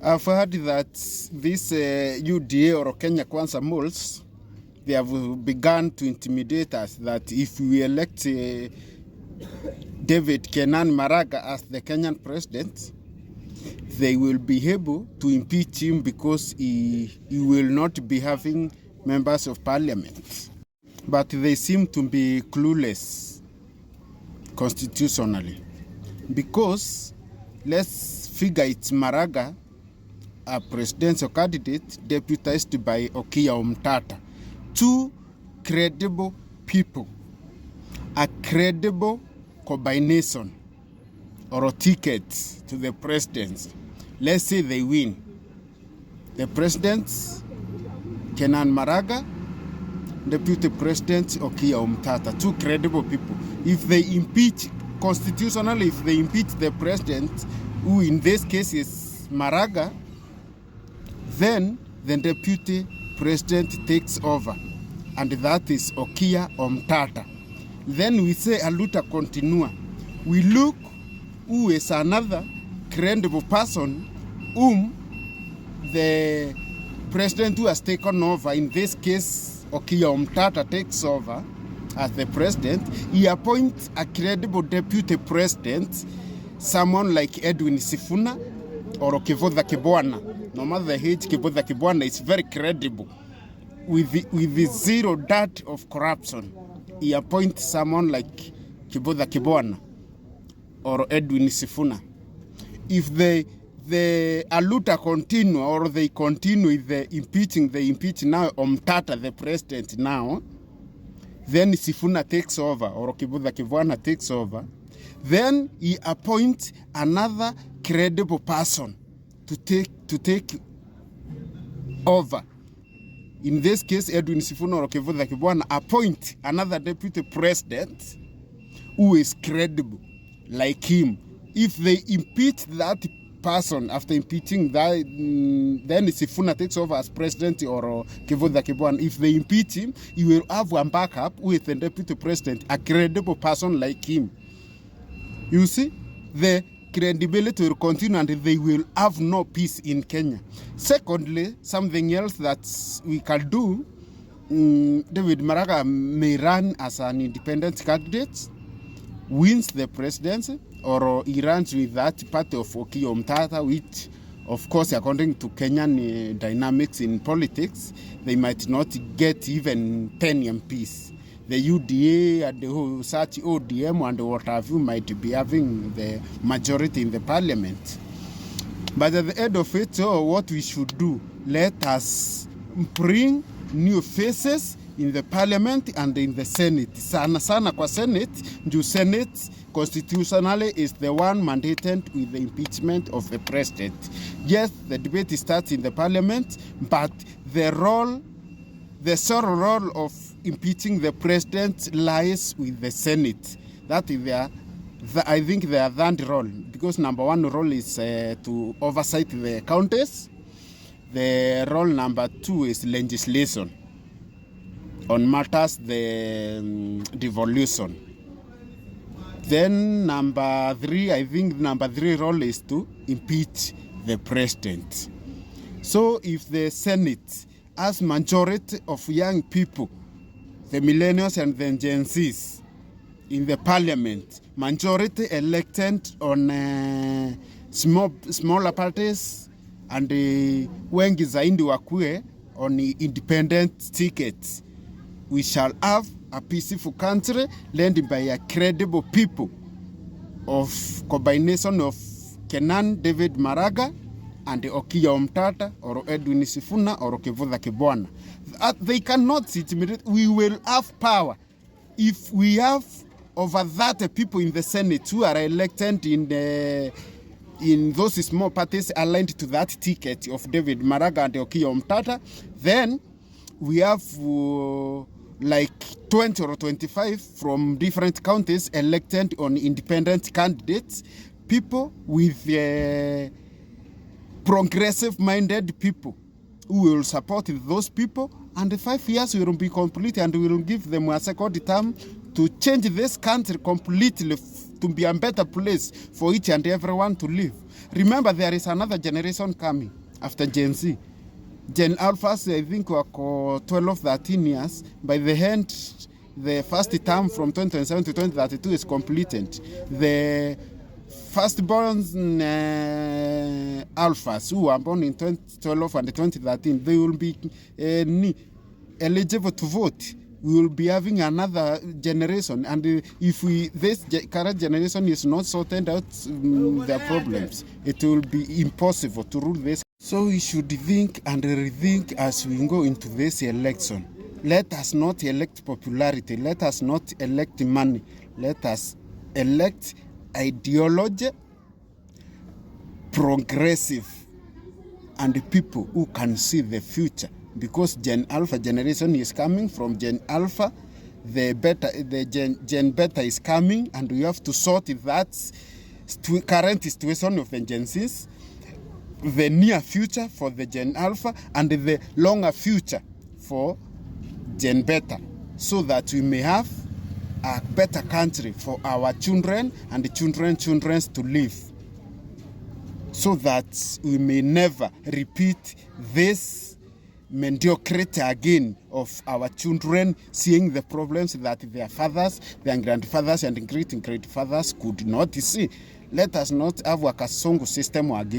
I've heard that this UDA or Kenya Kwanza moles, they have begun to intimidate us that if we elect David Kenan Maraga as the Kenyan president, they will be able to impeach him because he will not be having members of parliament. But they seem to be clueless constitutionally, because let's figure it's Maraga, a presidential candidate deputized by Okiya Omtata. Two credible people, a credible combination or a ticket to the presidency. Let's say they win. The president, Kenan Maraga, Deputy President Okiya Omtata, two credible people. If they impeach, constitutionally, if they impeach the president, who in this case is Maraga, then the Deputy President takes over, and that is Okiya Omtata. Then we say aluta continua. We look who is another credible person whom the president who has taken over, in this case Okiya Omtata takes over as the president. He appoints a credible deputy president, someone like Edwin Sifuna or Kivutha Kibwana. No matter the age, Kivutha Kibwana is very credible with the zero dirt of corruption. He appoints someone like Kivutha Kibwana or Edwin Sifuna. If the aluta continue, or they continue with the impeaching, they impeach now Omtata, the president now, then Sifuna takes over, or Kivutha Kibwana takes over, then he appoints another credible person to take over. In this case, Edwin Sifuna or Kivutha Kibwana appoint another deputy president who is credible like him. If they impeach that person, after impeaching that, then Sifuna takes over as president or Kivutha Kibwana. If they impeach him, he will have one backup with the deputy president, a credible person like him. You see, the credibility will continue and they will have no peace in Kenya. Secondly, something else that we can do, David Maraga may run as an independent candidate, wins the presidency, or he runs with that party of Okiya Omtata, which, of course, according to Kenyan dynamics in politics, they might not get even 10 MPs. The UDA and the whole such ODM and what have you might be having the majority in the parliament. But at the end of it, what we should do, let us bring new faces in the parliament and in the Senate. Sana kwa Senate, the Senate constitutionally is the one mandated with the impeachment of the president. Yes, the debate starts in the parliament, but the sole role of impeaching the president lies with the Senate. That is I think their third role, because number one role is to oversight the counties. The role number two is legislation on matters the devolution. Then number three, I think number three role is to impeach the president. So if the Senate has majority of young people, the millennials and the Gen Zs in the parliament, majority elected on smaller parties, and wengi zaindi wakue on independent tickets, we shall have a peaceful country led by a credible people of combination of Kenan David Maraga and Okiya Omtata or Edwin Sifuna or Kivutha Kibwana. They cannot intimidate. We will have power if we have over that people in the Senate who are elected in those small parties aligned to that ticket of David Maraga and Okiya Omtata. Then we have like 20 or 25 from different counties elected on independent candidates, people with progressive-minded people who will support those people, and the 5 years will be complete and we will give them a second term to change this country completely to be a better place for each and everyone to live. Remember, there is another generation coming after Gen Z. Gen Alphas, I think, were 12, 13 years. By the end, the first term from 2027 to 2032 is completed. The firstborn Alphas who were born in 2012 and 2013, they will be eligible to vote. We will be having another generation, and if this current generation is not sorted out their problems, it will be impossible to rule this. So we should think and rethink as we go into this election. Let us not elect popularity. Let us not elect money. Let us elect ideology, progressive, and people who can see the future. Because Gen Alpha generation is coming. From Gen Alpha, the Gen Beta is coming, and we have to sort that current situation of the Gen Zs, the near future for the Gen Alpha, and the longer future for Gen Beta, so that we may have a better country for our children and the children's to live, so that we may never repeat this mediocrity again of our children seeing the problems that their fathers, their grandfathers, and great-grandfathers could not see. Let us not have a Kasongo system again.